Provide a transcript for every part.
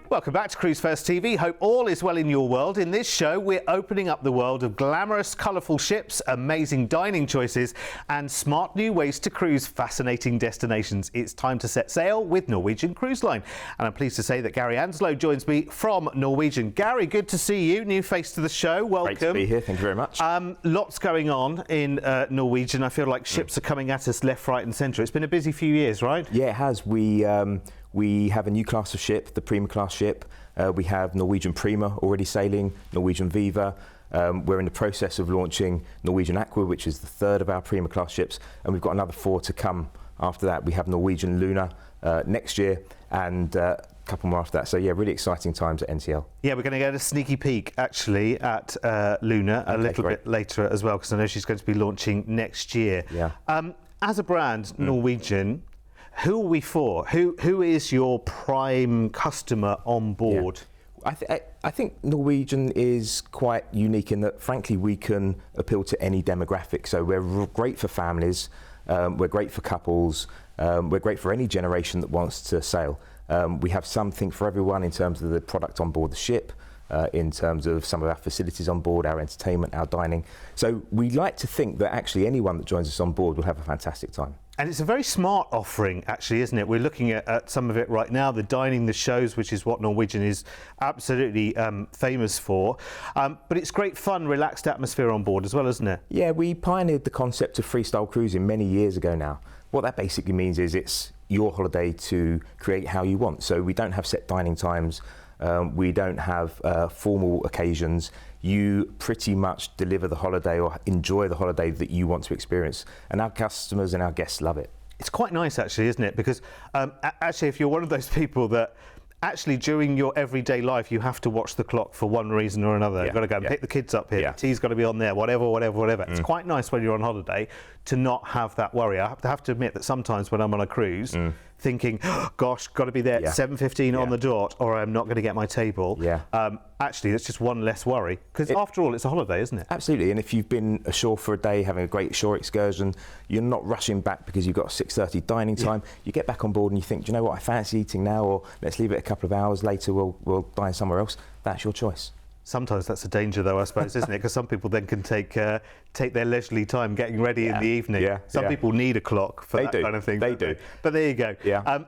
Welcome back to Cruise1st TV. Hope all is well in your world. In this show, we're opening up the world of glamorous, colourful ships, amazing dining choices, and smart new ways to cruise fascinating destinations. It's time to set sail with Norwegian Cruise Line. And I'm pleased to say that Gary Anslow joins me from Norwegian. Gary, good to see you. New face to the show. Welcome. Great to be here. Thank you very much. Lots going on in Norwegian. I feel like ships are coming at us left, right and centre. It's been a busy few years, right? Yeah, it has. We have a new class of ship, the Prima class ship. We have Norwegian Prima already sailing, Norwegian Viva. We're in the process of launching Norwegian Aqua, which is the third of our Prima class ships, and we've got another 4 to come after that. We have Norwegian Luna next year, and a couple more after that. So yeah, really exciting times at NCL. Yeah, we're going to get a sneaky peek actually at Luna a little bit later as well, because I know she's going to be launching next year. Yeah. As a brand, Norwegian, who are we for? Who is your prime customer on board? Yeah. I think Norwegian is quite unique in that, frankly, we can appeal to any demographic. So we're great for families, we're great for couples, we're great for any generation that wants to sail. We have something for everyone in terms of the product on board the ship, in terms of some of our facilities on board, our entertainment, our dining. So we like to think that actually anyone that joins us on board will have a fantastic time. And it's a very smart offering, actually, isn't it? We're looking at some of it right now, the dining, the shows, which is what Norwegian is absolutely famous for. But it's great fun, relaxed atmosphere on board as well, isn't it? Yeah, we pioneered the concept of freestyle cruising many years ago now. What that basically means is it's your holiday to create how you want. So we don't have set dining times. We don't have formal occasions. You pretty much deliver the holiday or enjoy the holiday that you want to experience. And our customers and our guests love it. It's quite nice, actually, isn't it? Because actually, if you're one of those people that actually during your everyday life you have to watch the clock for one reason or another, you've got to go and pick the kids up here, the tea's got to be on there, whatever. It's quite nice when you're on holiday to not have that worry. I have to admit that sometimes when I'm on a cruise, thinking, oh, gosh, got to be there at 7:15 on the dot, or I'm not going to get my table. Actually, it's just one less worry, because after all, it's a holiday, isn't it? Absolutely, and if you've been ashore for a day, having a great shore excursion, you're not rushing back because you've got a 6:30 dining time. You get back on board and you think, do you know what, I fancy eating now, or let's leave it a couple of hours later, we'll dine somewhere else. That's your choice. Sometimes that's a danger, though, I suppose, isn't it? Because some people then can take their leisurely time getting ready in the evening. Some people need a clock for that kind of thing. They do. But there you go.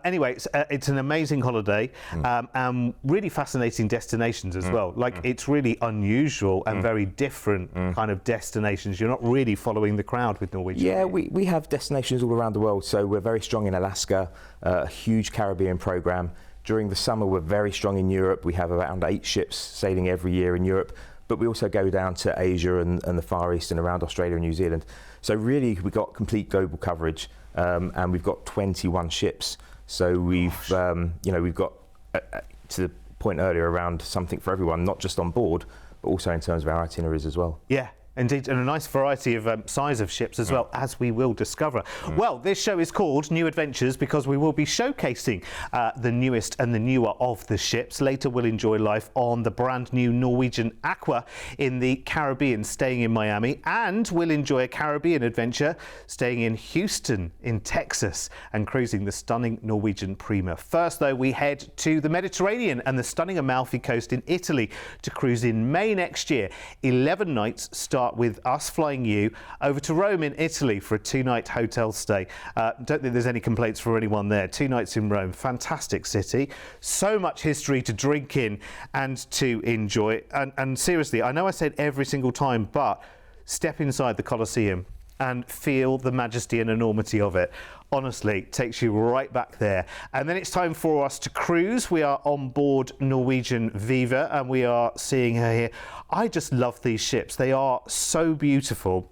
Anyway, it's an amazing holiday, and really fascinating destinations as well. Like, it's really unusual and very different kind of destinations. You're not really following the crowd with Norwegian. Yeah, we have destinations all around the world. So we're very strong in Alaska, a huge Caribbean program. During the summer, we're very strong in Europe. We have around 8 ships sailing every year in Europe, but we also go down to Asia and the Far East and around Australia and New Zealand. So really, we've got complete global coverage, and we've got 21 ships. So we've got, to the point earlier, around something for everyone, not just on board, but also in terms of our itineraries as well. Yeah. Indeed, and a nice variety of size of ships as well, as we will discover. Well, this show is called New Adventures because we will be showcasing the newest and the newer of the ships. Later, we'll enjoy life on the brand new Norwegian Aqua in the Caribbean, staying in Miami, and we'll enjoy a Caribbean adventure staying in Houston in Texas and cruising the stunning Norwegian Prima. First, though, we head to the Mediterranean and the stunning Amalfi Coast in Italy to cruise in May next year. 11 nights start with us flying you over to Rome in Italy for a 2-night hotel stay. Don't think there's any complaints for anyone there. 2 nights in Rome, fantastic city. So much history to drink in and to enjoy. And seriously, I know I said every single time, but step inside the Colosseum and feel the majesty and enormity of it. Honestly, takes you right back there. And then it's time for us to cruise. We are on board Norwegian Viva and we are seeing her here. I just love these ships. They are so beautiful.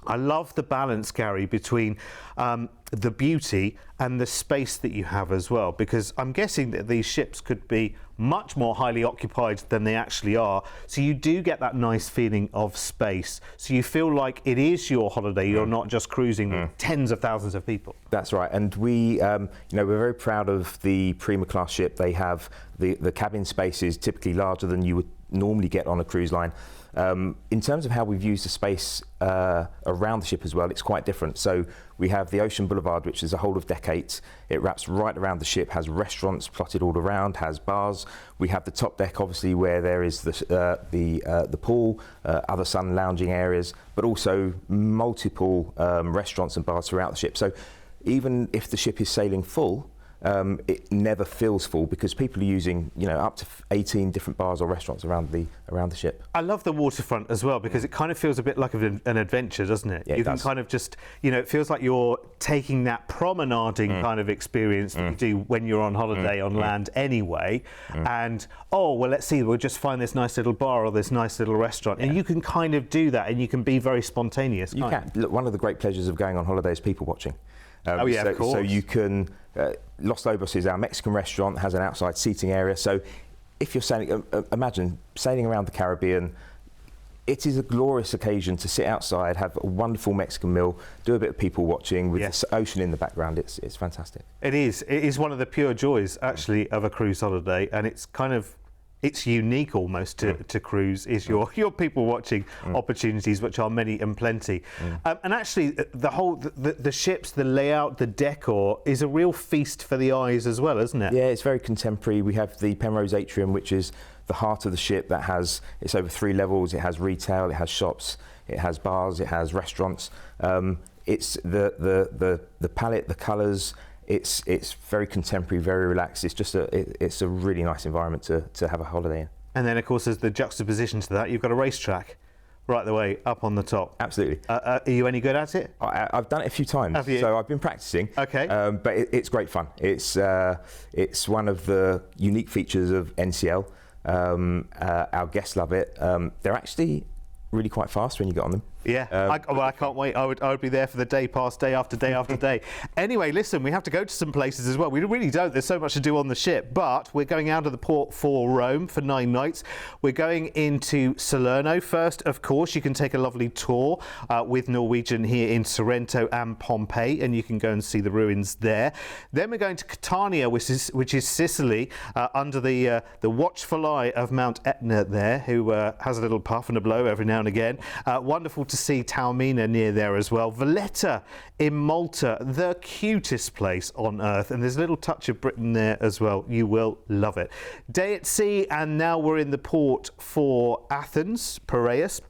I love the balance, Gary, between the beauty and the space that you have as well, because I'm guessing that these ships could be much more highly occupied than they actually are. So you do get that nice feeling of space. So you feel like it is your holiday. You're not just cruising with tens of thousands of people. That's right. And we, we're very proud of the Prima class ship. They have the cabin space is typically larger than you would normally get on a cruise line. In terms of how we've used the space around the ship as well, it's quite different. So we have the Ocean Boulevard, which is a whole of deck 8. It wraps right around the ship, has restaurants plotted all around, has bars. We have the top deck, obviously, where there is the pool, other sun lounging areas, but also multiple restaurants and bars throughout the ship. So even if the ship is sailing full, it never feels full because people are using, up to 18 different bars or restaurants around the ship. I love the waterfront as well because it kind of feels a bit like an adventure, doesn't it? Yeah, you can kind of just, it feels like you're taking that promenading kind of experience that you do when you're on holiday on land anyway. And, let's see, we'll just find this nice little bar or this nice little restaurant. And you can kind of do that and you can be very spontaneous. You can. Look, one of the great pleasures of going on holiday is people watching. Of course. So you can, Los Lobos is our Mexican restaurant, has an outside seating area. So if you're sailing, imagine sailing around the Caribbean, it is a glorious occasion to sit outside, have a wonderful Mexican meal, do a bit of people watching with the ocean in the background. It's fantastic. It is. It is one of the pure joys, actually, of a cruise holiday. And it's kind of, it's unique almost to cruise, is your people watching opportunities, which are many and plenty. And actually, the ships, the layout, the decor is a real feast for the eyes as well, isn't it? Yeah, it's very contemporary. We have the Penrose Atrium, which is the heart of the ship. It's over 3 levels. It has retail, it has shops, it has bars, it has restaurants. It's the palette, the colours. It's very contemporary, very relaxed. It's just it's a really nice environment to have a holiday in. And then, of course, there's the juxtaposition to that. You've got a racetrack right the way up on the top. Absolutely. Are you any good at it? I've done it a few times. Have you? So I've been practicing. Okay. But it's great fun. It's one of the unique features of NCL. Our guests love it. They're actually really quite fast when you get on them. Yeah, I can't wait. I would be there for the day past day after day after day. Anyway, listen, we have to go to some places as well. We really don't. There's so much to do on the ship, but we're going out of the port for Rome for 9 nights. We're going into Salerno first, of course. You can take a lovely tour with Norwegian here in Sorrento and Pompeii, and you can go and see the ruins there. Then we're going to Catania, which is Sicily, under the watchful eye of Mount Etna there, who has a little puff and a blow every now and again. Wonderful to see Taormina near there as well. Valletta in Malta, the cutest place on earth, and there's a little touch of Britain there as well. You will love it. Day at sea, and now we're in the port for Athens, Piraeus.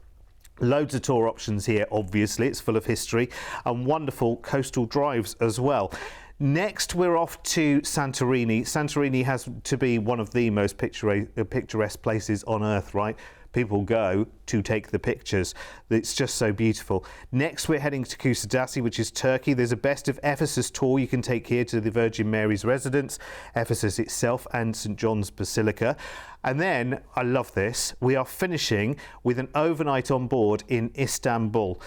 Loads of tour options here, obviously. It's full of history and wonderful coastal drives as well. Next, we're off to Santorini. Santorini has to be one of the most picturesque places on earth, right? People go to take the pictures. It's just so beautiful. Next, we're heading to Kusadasi, which is Turkey. There's a Best of Ephesus tour you can take here to the Virgin Mary's residence, Ephesus itself, and St. John's Basilica. And then, I love this, we are finishing with an overnight on board in Istanbul.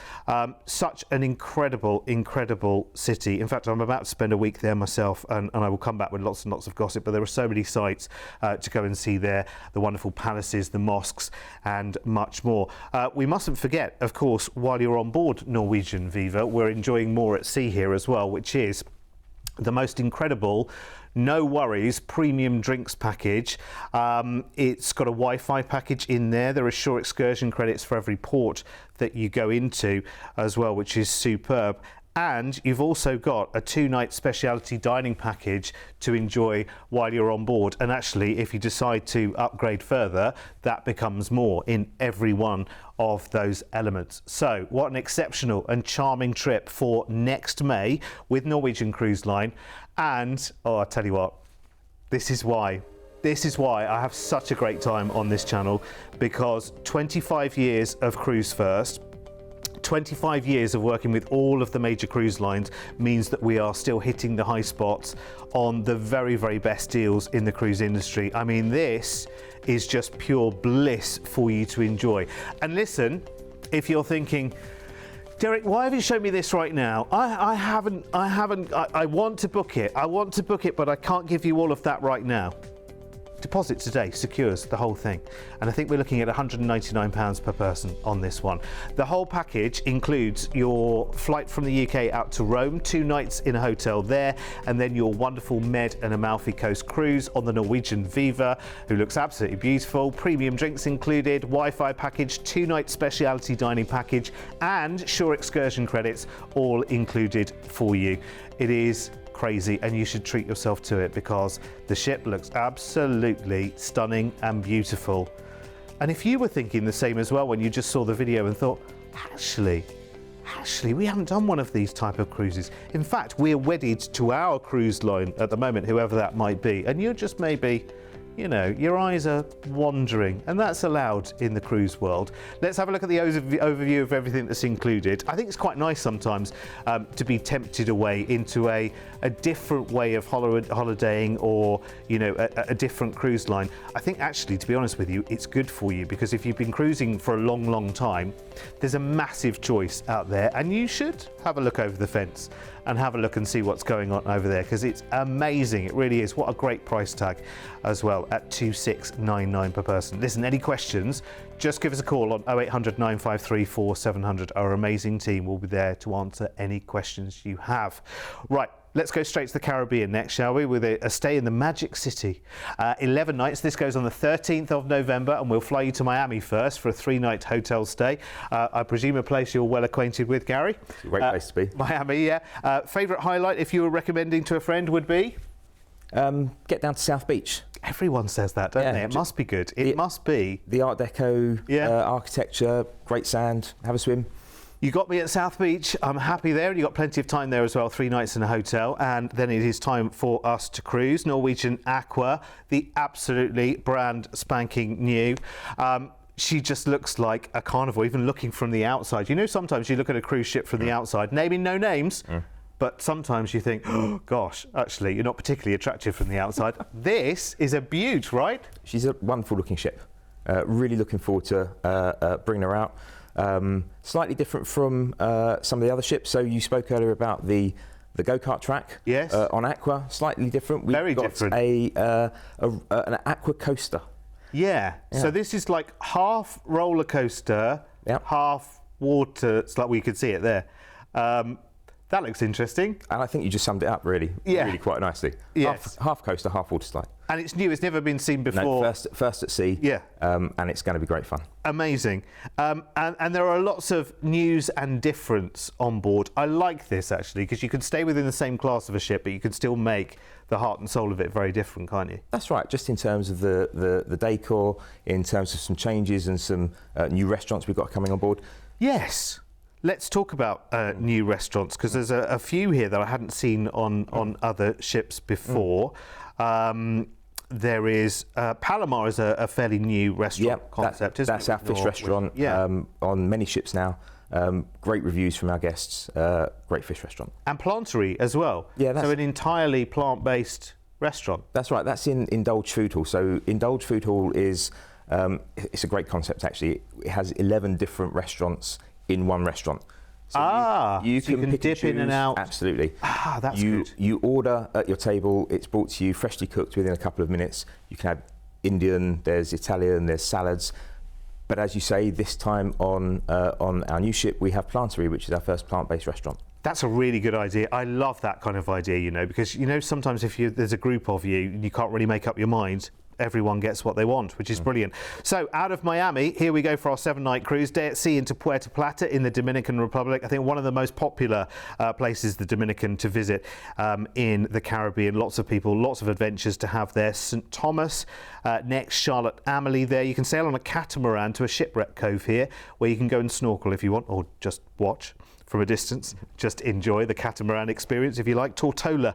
Such an incredible, incredible city. In fact, I'm about to spend a week there myself, and I will come back with lots and lots of gossip, but there are so many sights to go and see there, the wonderful palaces, the mosques, and much more. We mustn't forget, of course, while you're on board Norwegian Viva, we're enjoying more at sea here as well, which is the most incredible no worries premium drinks package. It's got a Wi-Fi package in there. There are shore excursion credits for every port that you go into as well, which is superb. And you've also got a 2-night specialty dining package to enjoy while you're on board. And actually, if you decide to upgrade further, that becomes more in every one of those elements. So what an exceptional and charming trip for next May with Norwegian Cruise Line. And, I tell you what, this is why I have such a great time on this channel, because 25 years of Cruise1st, 25 years of working with all of the major cruise lines means that we are still hitting the high spots on the very, very best deals in the cruise industry. I mean, this is just pure bliss for you to enjoy. And listen, if you're thinking, Derek, why have you shown me this right now? I want to book it, but I can't give you all of that right now. Deposit today secures the whole thing. And I think we're looking at £199 per person on this one. The whole package includes your flight from the UK out to Rome, 2 nights in a hotel there, and then your wonderful Med and Amalfi Coast cruise on the Norwegian Viva, who looks absolutely beautiful. Premium drinks included, Wi-Fi package, 2-night speciality dining package, and shore excursion credits all included for you. It is crazy, and you should treat yourself to it because the ship looks absolutely stunning and beautiful. And if you were thinking the same as well when you just saw the video and thought, actually we haven't done one of these type of cruises. In fact, we're wedded to our cruise line at the moment, whoever that might be, and you're just maybe, you know, your eyes are wandering, and that's allowed in the cruise world. Let's have a look at the overview of everything that's included. I think it's quite nice sometimes to be tempted away into a different way of holidaying, or, you know, a different cruise line. I think actually, to be honest with you, it's good for you, because if you've been cruising for a long time, there's a massive choice out there, and you should have a look over the fence and have a look and see what's going on over there, because it's amazing. It really is. What a great price tag as well at $2,699 per person. Listen, any questions, just give us a call on 0800 953 4700. Our amazing team will be there to answer any questions you have. Right. Let's go straight to the Caribbean next, shall we, with a stay in the Magic City. 11 nights. This goes on the 13th of November, and we'll fly you to Miami first for a 3-night hotel stay. I presume a place you're well acquainted with, Gary. It's a great place to be. Miami, yeah. Favourite highlight, if you were recommending to a friend, would be? Get down to South Beach. Everyone says that, don't they? It must be good. It must be. The Art Deco architecture, great sand, have a swim. You got me at South Beach. I'm happy there, and you got plenty of time there as well. 3 nights in a hotel, and then it is time for us to cruise. Norwegian Aqua, the absolutely brand spanking new. She just looks like a carnival, even looking from the outside. You know, sometimes you look at a cruise ship from the outside, naming no names, but sometimes you think, oh gosh, actually, you're not particularly attractive from the outside. This is a beaut, right? She's a wonderful looking ship. Really looking forward to bringing her out. Slightly different from some of the other ships. So you spoke earlier about the go-kart track. Yes. On Aqua, slightly different. We've got an Aqua coaster. Yeah. So this is like half roller coaster, half water. It's like we could see it there. That looks interesting. And I think you just summed it up really, really quite nicely. Yes. Half coaster, half water slide. And it's new, it's never been seen before. No, first at sea. Yeah. And it's going to be great fun. Amazing. And there are lots of news and difference on board. I like this actually, because you can stay within the same class of a ship, but you can still make the heart and soul of it very different, can't you? That's right, just in terms of the decor, in terms of some changes and some new restaurants we've got coming on board. Yes. Let's talk about new restaurants, because there's a few here that I hadn't seen on other ships before. There is Palomar is a fairly new restaurant concept, isn't it? That's our fish restaurant on many ships now. Great reviews from our guests. Great fish restaurant. And Plantery as well. Yeah, so an entirely plant-based restaurant. That's right. That's in Indulge Food Hall. So Indulge Food Hall is it's a great concept actually. It has 11 different restaurants in one restaurant. So you can dip in and out. Absolutely. That's good. You order at your table, it's brought to you freshly cooked within a couple of minutes. You can have Indian, there's Italian, there's salads. But as you say, this time on our new ship, we have Plantery, which is our first plant-based restaurant. That's a really good idea. I love that kind of idea, you know, because, you know, sometimes if there's a group of you and you can't really make up your mind, everyone gets what they want, which is brilliant. So out of Miami, here we go for our 7-night cruise, day at sea into Puerto Plata in the Dominican Republic. I think one of the most popular places, the Dominican, to visit in the Caribbean. Lots of people, lots of adventures to have there. St. Thomas, next Charlotte Amalie there. You can sail on a catamaran to a shipwreck cove here, where you can go and snorkel if you want, or just watch from a distance. Just enjoy the catamaran experience if you like. Tortola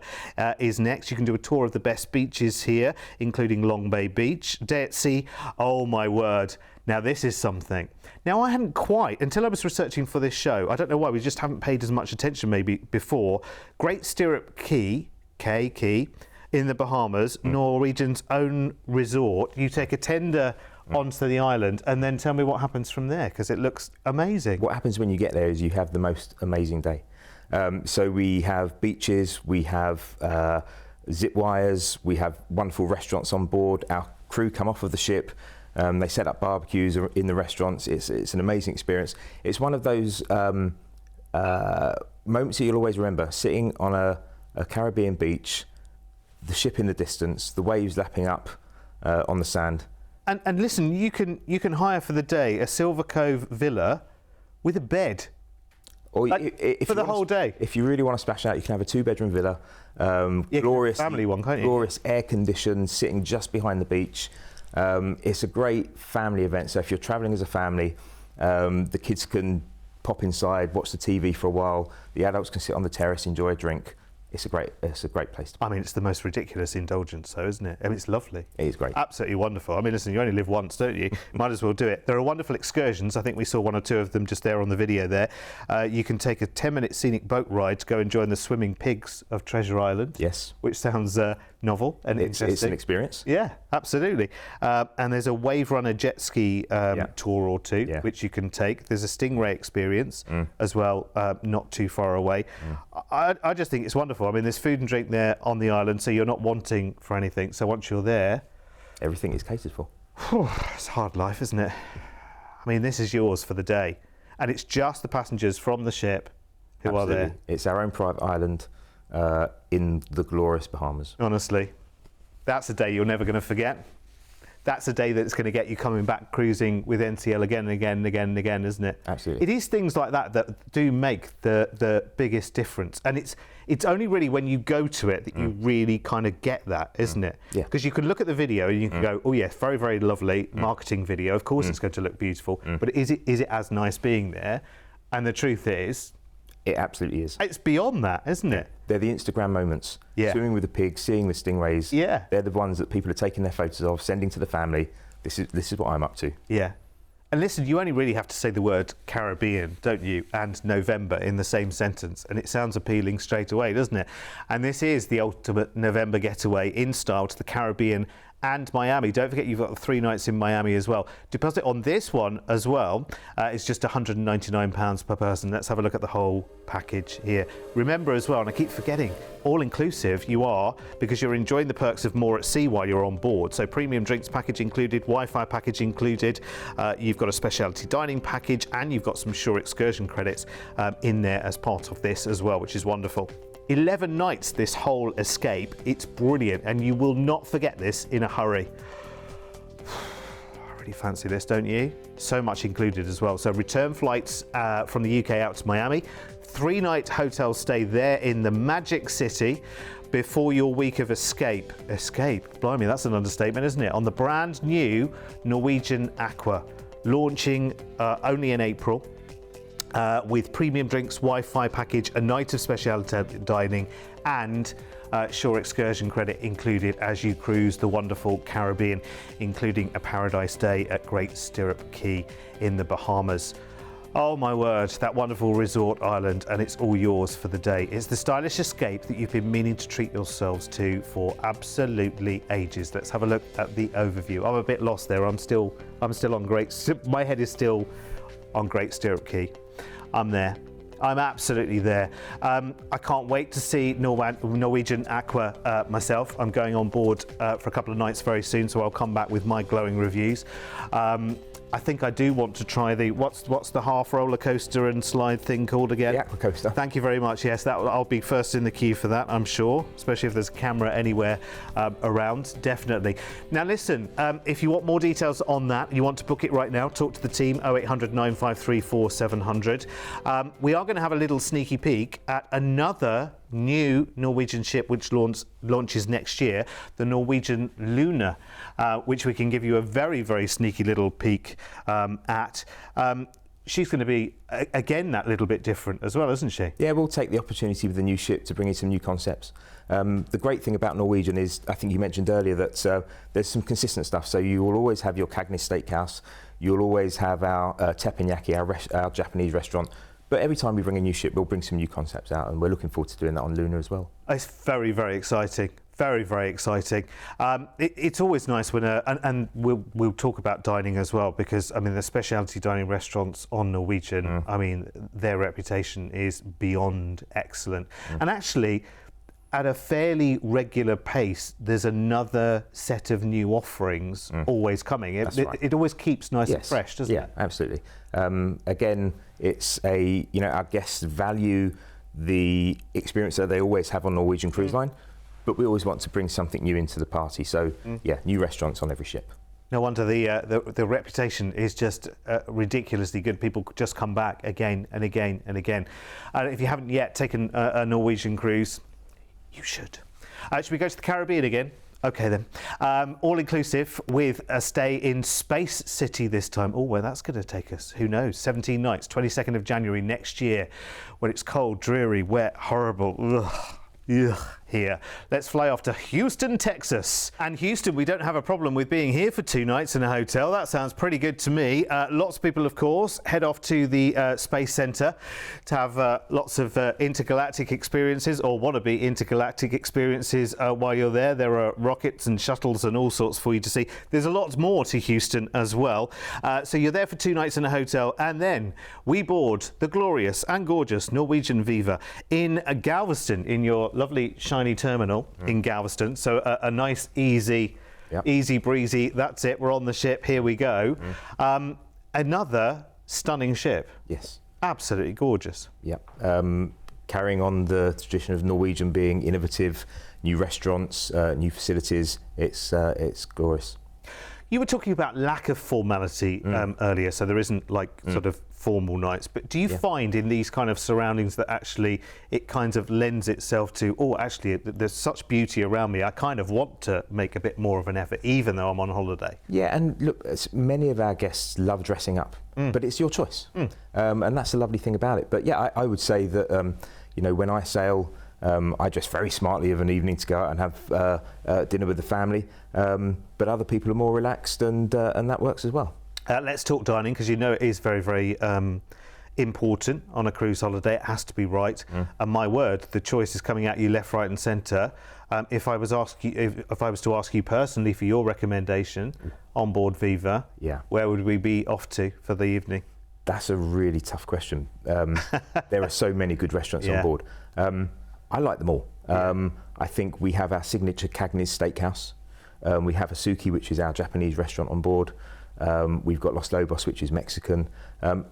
is next. You can do a tour of the best beaches here, including Long Bay Beach. Day at sea, oh my word. Now this is something. Now I hadn't quite, until I was researching for this show, I don't know why, we just haven't paid as much attention maybe before. Great Stirrup Key, Key, in the Bahamas, Norwegian's own resort. You take a tender onto the island, and then tell me what happens from there, because it looks amazing. What happens when you get there is you have the most amazing day. So we have beaches, we have zip wires, we have wonderful restaurants on board. Our crew come off of the ship. They set up barbecues in the restaurants. It's an amazing experience. It's one of those moments that you'll always remember, sitting on a Caribbean beach, the ship in the distance, the waves lapping up on the sand. And listen, you can hire for the day a Silver Cove villa with a bed. Or for the whole day. If you really want to splash out, you can have a 2-bedroom villa, glorious family one, can't you? Glorious air conditioned, sitting just behind the beach. It's a great family event. So if you're travelling as a family, the kids can pop inside, watch the TV for a while. The adults can sit on the terrace, enjoy a drink. It's a great place to be. I mean, it's the most ridiculous indulgence, though, isn't it? I mean, it's lovely. It is great. Absolutely wonderful. I mean, listen, you only live once, don't you? Might as well do it. There are wonderful excursions. I think we saw 1 or 2 of them just there on the video there. You can take a 10-minute scenic boat ride to go and join the swimming pigs of Treasure Island. Yes. Which sounds novel and interesting. It's an experience. Yeah, absolutely. And there's a wave runner jet ski tour or 2, which you can take. There's a Stingray experience as well, not too far away. I just think it's wonderful. I mean, there's food and drink there on the island, so you're not wanting for anything. So once you're there, everything is catered for. It's a hard life, isn't it? I mean, this is yours for the day. And it's just the passengers from the ship who are there. It's our own private island in the glorious Bahamas. Honestly, that's a day you're never going to forget. That's a day that's going to get you coming back cruising with NCL again and again and again and again, isn't it? Absolutely. It is things like that that do make the biggest difference. And it's only really when you go to it that you really kind of get that, isn't it? Yeah. Because you can look at the video and you can go, oh yes, very, very lovely marketing video. Of course it's going to look beautiful. But is it as nice being there? And the truth is, it absolutely is. It's beyond that, isn't it? They're the Instagram moments. Yeah. Swimming with the pigs, seeing the stingrays. Yeah. They're the ones that people are taking their photos of, sending to the family. This is what I'm up to. Yeah. And listen, you only really have to say the word Caribbean, don't you, and November in the same sentence, and it sounds appealing straight away, doesn't it? And this is the ultimate November getaway in style to the Caribbean and Miami. Don't forget you've got 3 nights in Miami as well. Deposit on this one as well is just £199 per person. Let's have a look at the whole package here. Remember as well, and I keep forgetting, all inclusive you are because you're enjoying the perks of more at sea while you're on board. So premium drinks package included, Wi-Fi package included, you've got a specialty dining package, and you've got some shore excursion credits in there as part of this as well, which is wonderful. 11 nights this whole escape. It's brilliant, and you will not forget this in a hurry. I really fancy this, don't you? So much included as well. So return flights from the UK out to Miami, 3-night hotel stay there in the Magic City before your week of escape. Escape, blimey, that's an understatement, isn't it? On the brand new Norwegian Aqua, launching only in April. With premium drinks, Wi-Fi package, a night of specialty dining, and shore excursion credit included as you cruise the wonderful Caribbean, including a paradise day at Great Stirrup Cay in the Bahamas. Oh my word, that wonderful resort island, and it's all yours for the day. It's the stylish escape that you've been meaning to treat yourselves to for absolutely ages. Let's have a look at the overview. I'm a bit lost there. I'm still on my head is still on Great Stirrup Cay. I'm there. I'm absolutely there. I can't wait to see Norwegian Aqua myself. I'm going on board for a couple of nights very soon, so I'll come back with my glowing reviews. I think I do want to try the what's the half roller coaster and slide thing called again? The Aqua Coaster. Thank you very much. Yes, I'll be first in the queue for that, I'm sure, especially if there's a camera anywhere around. Definitely. Now listen, if you want more details on that, you want to book it right now, talk to the team 0800 953 4700. We are going to have a little sneaky peek at another new Norwegian ship which launches next year, the Norwegian Luna, which we can give you a very, very sneaky little peek at. She's going to be, again, that little bit different as well, isn't she? Yeah, we'll take the opportunity with the new ship to bring in some new concepts. The great thing about Norwegian is, I think you mentioned earlier, that there's some consistent stuff. So you will always have your Cagney Steakhouse, you'll always have our teppanyaki, our Japanese restaurant. But every time we bring a new ship, we'll bring some new concepts out, and we're looking forward to doing that on Luna as well. It's very, very exciting. Very, very exciting. It's always nice when, and we'll talk about dining as well, because I mean the specialty dining restaurants on Norwegian, I mean their reputation is beyond excellent. And actually, at a fairly regular pace, there's another set of new offerings always coming. It always keeps nice and fresh, doesn't it? Yeah, absolutely. Again, it's our guests value the experience that they always have on Norwegian Cruise Line, but we always want to bring something new into the party. So, new restaurants on every ship. No wonder the reputation is just ridiculously good. People just come back again and again and again. If you haven't yet taken a Norwegian cruise, you should. Should we go to the Caribbean again? Okay then. All inclusive with a stay in Space City this time. Oh, where that's going to take us, who knows? 17 nights, 22nd of January next year, when it's cold, dreary, wet, horrible. Ugh, here. Let's fly off to Houston, Texas. And Houston, we don't have a problem with being here for 2 nights in a hotel. That sounds pretty good to me. Lots of people, of course, head off to the Space Center to have lots of intergalactic experiences, or wannabe intergalactic experiences while you're there. There are rockets and shuttles and all sorts for you to see. There's a lot more to Houston as well. So you're there for 2 nights in a hotel, and then we board the glorious and gorgeous Norwegian Viva in Galveston, in your lovely shiny terminal in Galveston. So a nice, easy breezy, that's it, we're on the ship, here we go. Another stunning ship. Yes. Absolutely gorgeous. Yep. Carrying on the tradition of Norwegian being innovative, new restaurants, new facilities, it's glorious. You were talking about lack of formality earlier, so there isn't like sort of formal nights, but do you find in these kind of surroundings that actually it kind of lends itself to, actually there's such beauty around me, I kind of want to make a bit more of an effort even though I'm on holiday? Yeah, and look, many of our guests love dressing up, but it's your choice, and that's the lovely thing about it. But yeah, I would say that when I sail, I dress very smartly of an evening to go out and have dinner with the family, but other people are more relaxed, and that works as well. Let's talk dining, because it is very, very important on a cruise holiday. It has to be right. And my word, the choice is coming at you left, right and centre. If I was to ask you personally for your recommendation on board Viva, where would we be off to for the evening? That's a really tough question. There are so many good restaurants on board. I like them all. I think we have our signature Cagney's Steakhouse. We have Asuki, which is our Japanese restaurant on board. We've got Los Lobos, which is Mexican.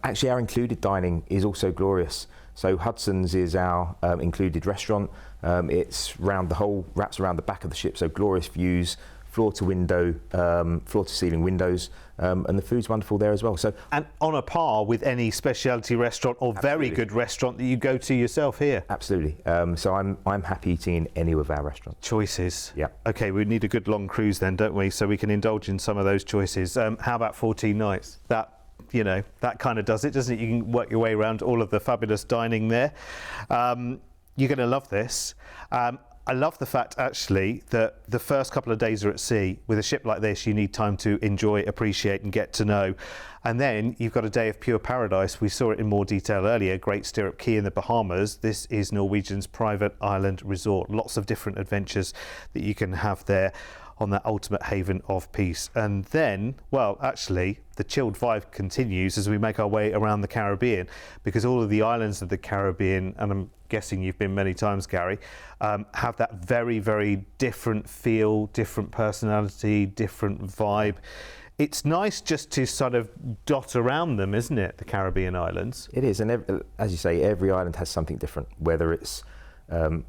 Actually, our included dining is also glorious. So Hudson's is our included restaurant. It's wraps around the back of the ship, so glorious views, floor to ceiling windows, and the food's wonderful there as well. So, and on a par with any specialty restaurant or very good restaurant that you go to yourself here. Absolutely. So I'm happy eating in any of our restaurants. Choices. Yeah. Okay, we need a good long cruise then, don't we? So we can indulge in some of those choices. How about 14 nights? That kind of does it, doesn't it? You can work your way around all of the fabulous dining there. You're going to love this. I love the fact, actually, that the first couple of days are at sea. With a ship like this, you need time to enjoy, appreciate and get to know. And then you've got a day of pure paradise. We saw it in more detail earlier. Great Stirrup Cay in the Bahamas. This is Norwegian's private island resort. Lots of different adventures that you can have there on that ultimate haven of peace. And then, well, actually, the chilled vibe continues as we make our way around the Caribbean, because all of the islands of the Caribbean, and I'm guessing you've been many times, Gary, have that very, very different feel, different personality, different vibe. It's nice just to sort of dot around them, isn't it, the Caribbean islands? It is, and as you say, every island has something different, whether it's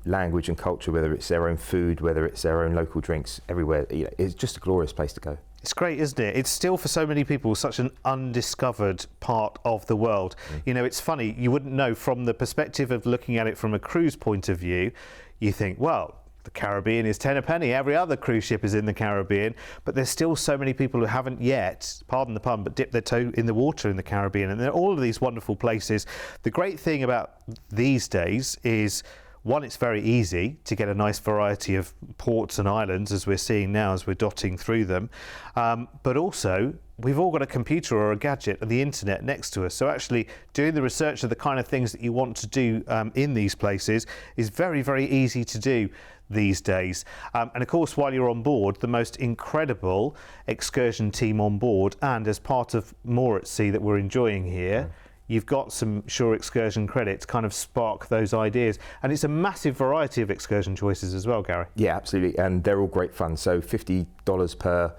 language and culture, whether it's their own food, whether it's their own local drinks, everywhere. It's just a glorious place to go. It's great, isn't it? It's still, for so many people, such an undiscovered part of the world. It's funny, you wouldn't know from the perspective of looking at it from a cruise point of view. You think, well, the Caribbean is 10 a penny. Every other cruise ship is in the Caribbean, but there's still so many people who haven't yet, pardon the pun, but dipped their toe in the water in the Caribbean. And there are all of these wonderful places. The great thing about these days is, one, it's very easy to get a nice variety of ports and islands, as we're seeing now as we're dotting through them. But also, we've all got a computer or a gadget and the internet next to us. So actually doing the research of the kind of things that you want to do in these places is very, very easy to do these days. And of course, while you're on board, the most incredible excursion team on board, and as part of More at Sea that we're enjoying here, you've got some Shore excursion credits, kind of spark those ideas. And it's a massive variety of excursion choices as well, Gary. Yeah, absolutely, and they're all great fun. So $50 per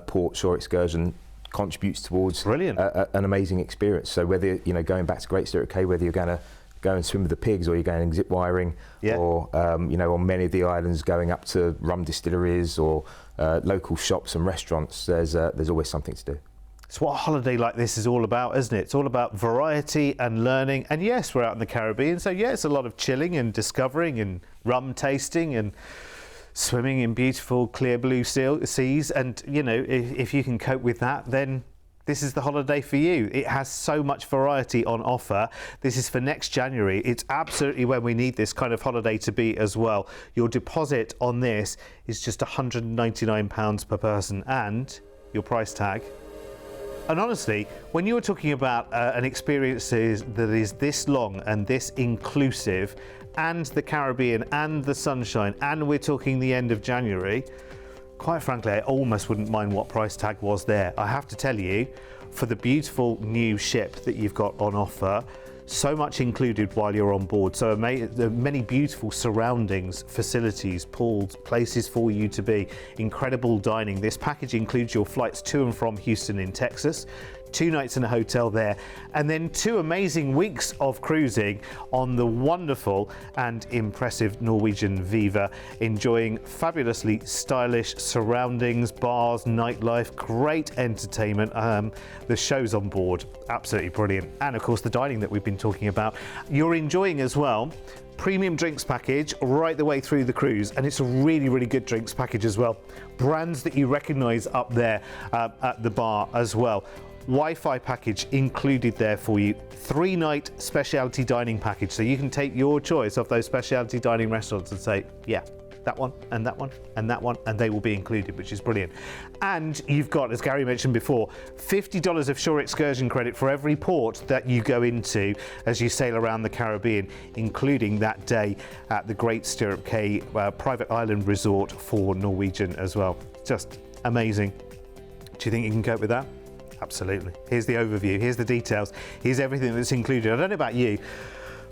port shore excursion contributes towards Brilliant. An amazing experience. So whether going back to Great Stirrup Cay, whether you're going to go and swim with the pigs, or you're going zip wiring, or on many of the islands going up to rum distilleries or local shops and restaurants, there's always something to do. It's what a holiday like this is all about, isn't it? It's all about variety and learning. And yes, we're out in the Caribbean, so yeah, it's a lot of chilling and discovering and rum tasting and swimming in beautiful clear blue seas. And if you can cope with that, then this is the holiday for you. It has so much variety on offer. This is for next January. It's absolutely when we need this kind of holiday to be as well. Your deposit on this is just £199 per person, and your price tag. And honestly, when you were talking about an experience that is this long and this inclusive, and the Caribbean and the sunshine, and we're talking the end of January, quite frankly, I almost wouldn't mind what price tag was there. I have to tell you, for the beautiful new ship that you've got on offer, so much included while you're on board. So there are many beautiful surroundings, facilities, pools, places for you to be, incredible dining. This package includes your flights to and from Houston in Texas, 2 nights in a hotel there, and then 2 amazing weeks of cruising on the wonderful and impressive Norwegian Viva, enjoying fabulously stylish surroundings, bars, nightlife, great entertainment. The shows on board, absolutely brilliant. And of course the dining that we've been talking about, you're enjoying as well. Premium drinks package right the way through the cruise, and it's a really, really good drinks package as well. Brands that you recognise up there at the bar as well. Wi-Fi package included there for you. 3-night specialty dining package, so you can take your choice of those specialty dining restaurants and say, yeah, that one and that one and that one, and they will be included, which is brilliant. And you've got, as Gary mentioned before, $50 of shore excursion credit for every port that you go into as you sail around the Caribbean, including that day at the Great Stirrup Cay private island resort for Norwegian as well. Just amazing. Do you think you can cope with that? Absolutely. Here's the overview, here's the details, here's everything that's included. I don't know about you,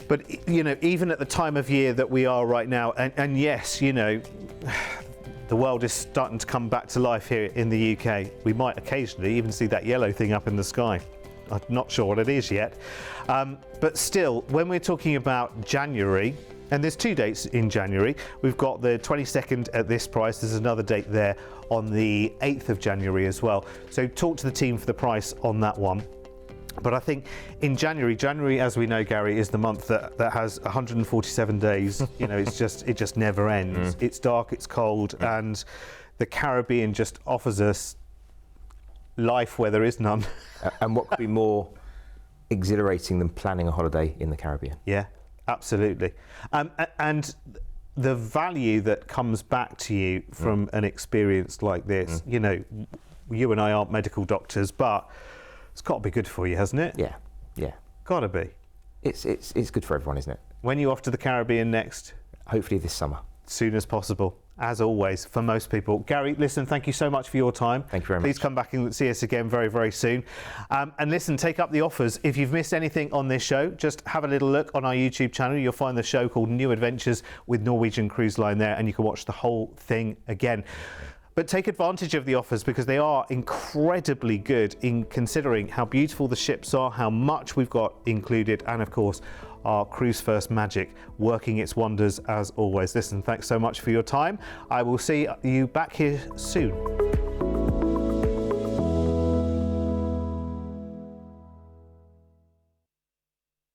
but even at the time of year that we are right now, and yes, the world is starting to come back to life here in the UK. We might occasionally even see that yellow thing up in the sky. I'm not sure what it is yet. But still, when we're talking about January, and there's 2 dates in January. We've got the 22nd at this price. There's another date there on the 8th of January as well. So talk to the team for the price on that one. But I think in January, as we know, Gary, is the month that has 147 days. It just never ends. It's dark, it's cold, and the Caribbean just offers us life where there is none. And what could be more exhilarating than planning a holiday in the Caribbean? Yeah. Absolutely. And the value that comes back to you from an experience like this, you and I aren't medical doctors, but it's got to be good for you, hasn't it? Yeah. Got to be. It's good for everyone, isn't it? When are you off to the Caribbean next? Hopefully this summer. Soon as possible, as always, for most people. Gary, listen, thank you so much for your time. Thank you very much. Please come back and see us again very, very soon. And listen, take up the offers. If you've missed anything on this show, just have a little look on our YouTube channel. You'll find the show called New Adventures with Norwegian Cruise Line there, and you can watch the whole thing again. But take advantage of the offers, because they are incredibly good in considering how beautiful the ships are, how much we've got included, and of course, our Cruise1st magic working its wonders as always. Listen, thanks so much for your time. I will see you back here soon.